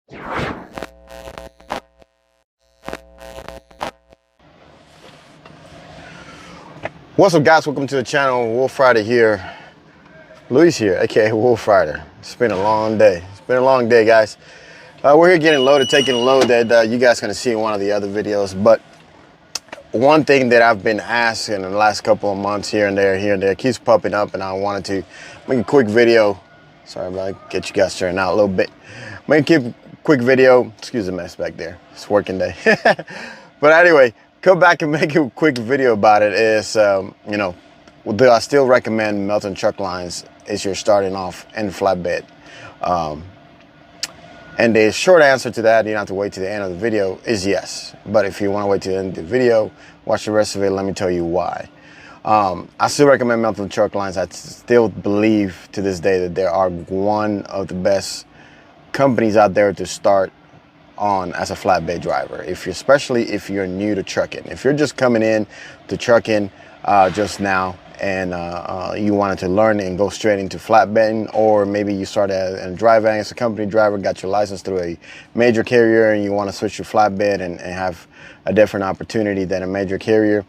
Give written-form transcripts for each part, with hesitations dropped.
What's up, guys? Welcome to the channel. Wolf Rider here. Luis here, aka Wolf Rider. It's been a long day. It's been a long day, guys. We're here getting loaded, taking a load that you guys gonna see in one of the other videos. But one thing that I've been asked in the last couple of months here and there keeps popping up, and I wanted to make a quick video. Sorry about get you guys turning out a little bit. Make a quick video. Excuse the mess back there. It's working day. But anyway, come back and make a quick video about it. Is do I still recommend Melton Truck Lines if you're starting off in flatbed? And the short answer to that, you don't have to wait to the end of the video, is yes. But if you want to wait to the end of the video, watch the rest of it, let me tell you why. I still recommend Melton Truck Lines. I still believe to this day that they are one of the best companies out there to start on as a flatbed driver, especially if you're new to trucking. If you're just coming in to trucking just now and you wanted to learn and go straight into flatbedding, or maybe you started as driving as a company driver, got your license through a major carrier, and you want to switch to flatbed and have a different opportunity than a major carrier,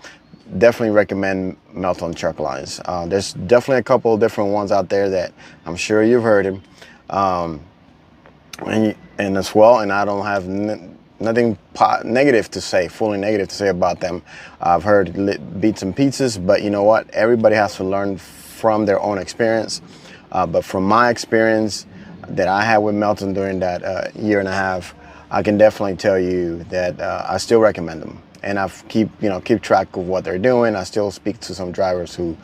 definitely recommend Melton Truck Lines. There's definitely a couple of different ones out there that I'm sure you've heard of. And as well, and I don't have nothing negative to say, fully negative to say about them. I've heard beats and pieces, but you know what? Everybody has to learn from their own experience. But from my experience that I had with Melton during that year and a half, I can definitely tell you that I still recommend them. And I keep track of what they're doing. I still speak to some drivers who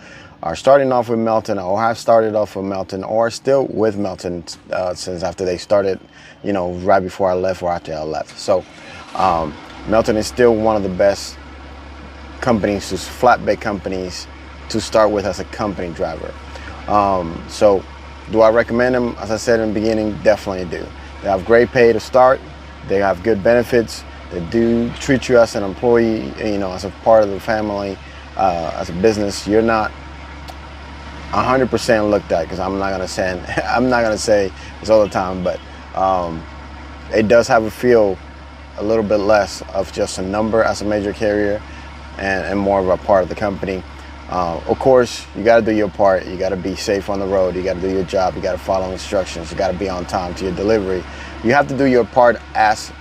are starting off with Melton, or have started off with Melton, or still with Melton since after they started, right before I left or after I left. So Melton is still one of the best companies, flatbed companies, to start with as a company driver. So do I recommend them? As I said in the beginning, definitely do. They have great pay to start. They have good benefits. They do treat you as an employee, as a part of the family, as a business. You're not 100% looked at, because I'm not gonna say this all the time, but it does have a feel a little bit less of just a number as a major carrier and more of a part of the company. Of course, you got to do your part. You got to be safe on the road. You got to do your job. You got to follow instructions. You got to be on time to your delivery. You have to do your part as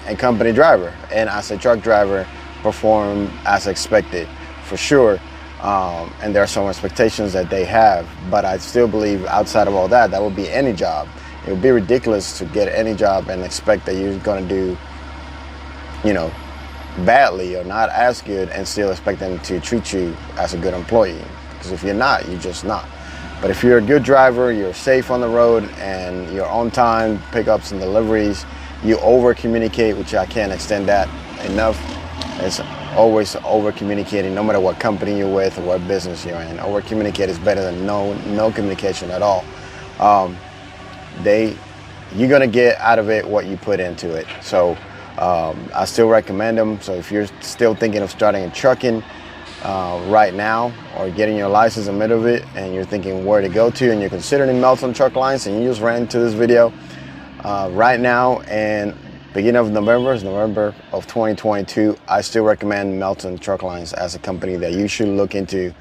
a company driver, and as a truck driver, perform as expected, for sure. And there are some expectations that they have, but I still believe outside of all that, that would be any job. It would be ridiculous to get any job and expect that you're going to do, badly or not as good, and still expect them to treat you as a good employee. Because if you're not, you're just not. But if you're a good driver, you're safe on the road, and you're on time, pickups and deliveries, you over communicate, which I can't extend that enough. It's always over communicating, no matter what company you're with or what business you're in. Over communicate is better than no communication at all. You're gonna get out of it what you put into it. So I still recommend them. So if you're still thinking of starting in trucking right now, or getting your license in the middle of it, and you're thinking where to go to, and you're considering Melton Truck Lines, and you just ran into this video right now, and beginning of November of 2022, I still recommend Melton Truck Lines as a company that you should look into.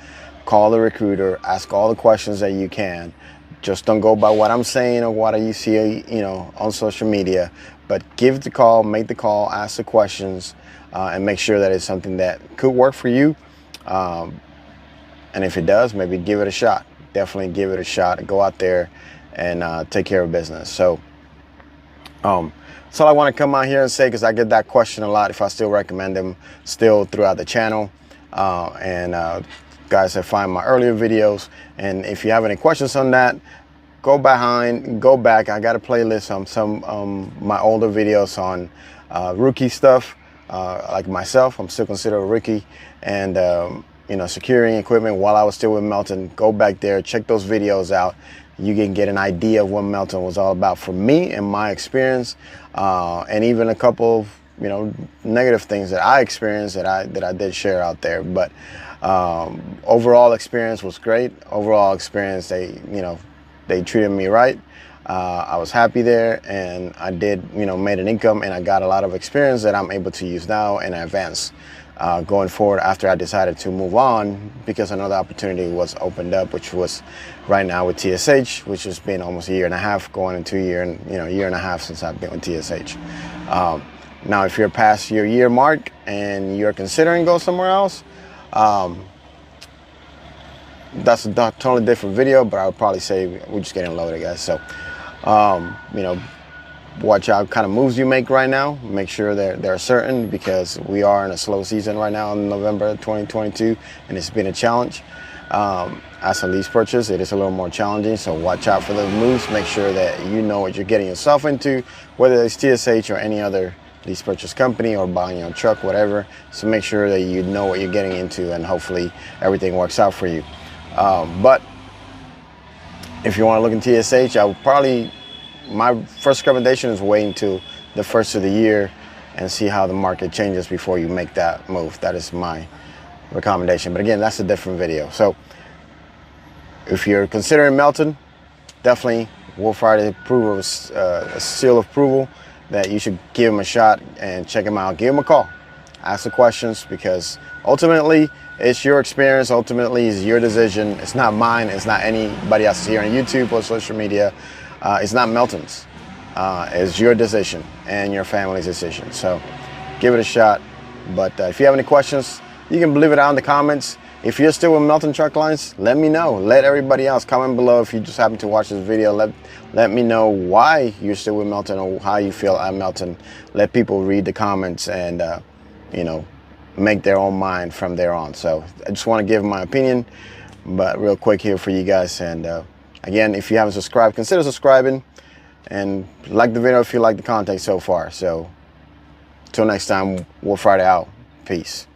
Call the recruiter, ask all the questions that you can. Just don't go by what I'm saying or what you see, on social media. But give the call, make the call, ask the questions, and make sure that it's something that could work for you. And if it does, maybe give it a shot. Definitely give it a shot. Go out there and take care of business. So that's all I want to come out here and say, because I get that question a lot, if I still recommend them still throughout the channel. Guys that find my earlier videos, and if you have any questions on that, go back. I got a playlist on some my older videos on rookie stuff. Like myself, I'm still considered a rookie, and securing equipment while I was still with Melton. Go back there, check those videos out. You can get an idea of what Melton was all about for me and my experience, and even a couple of negative things that I experienced that I did share out there. But overall experience was great. Overall experience, they treated me right. I was happy there, and I did, made an income, and I got a lot of experience that I'm able to use now and advance going forward after I decided to move on, because another opportunity was opened up, which was right now with TSH, which has been almost a year and a half, going into a year and a half since I've been with TSH. Now, if you're past your year mark and you're considering going somewhere else, that's a totally different video, but I would probably say we're just getting loaded, guys. So, watch out kind of moves you make right now. Make sure they're certain, because we are in a slow season right now in November 2022, and it's been a challenge. As a lease purchase, it is a little more challenging, so watch out for those moves. Make sure that you know what you're getting yourself into, whether it's TSH or any other lease purchase company or buying your own truck, whatever. So make sure that you know what you're getting into, and hopefully everything works out for you. But if you want to look in TSH, I would probably, my first recommendation is wait until the first of the year and see how the market changes before you make that move. That is my recommendation. But again, that's a different video. So if you're considering Melton, definitely Wolf Rider approval, a seal of approval that you should give him a shot and check him out. Give him a call. Ask the questions, because ultimately it's your experience. Ultimately it's your decision. It's not mine. It's not anybody else here on YouTube or social media. It's not Melton's. It's your decision and your family's decision. So give it a shot. But if you have any questions, you can leave it out in the comments. If you're still with Melton Truck Lines, let me know. Let everybody else comment below. If you just happen to watch this video, let me know why you're still with Melton or how you feel at Melton. Let people read the comments and make their own mind from there on. So I just want to give my opinion, but real quick here for you guys. And again, if you haven't subscribed, consider subscribing, and like the video if you like the content so far. So till next time, Wolf Rider out. Peace.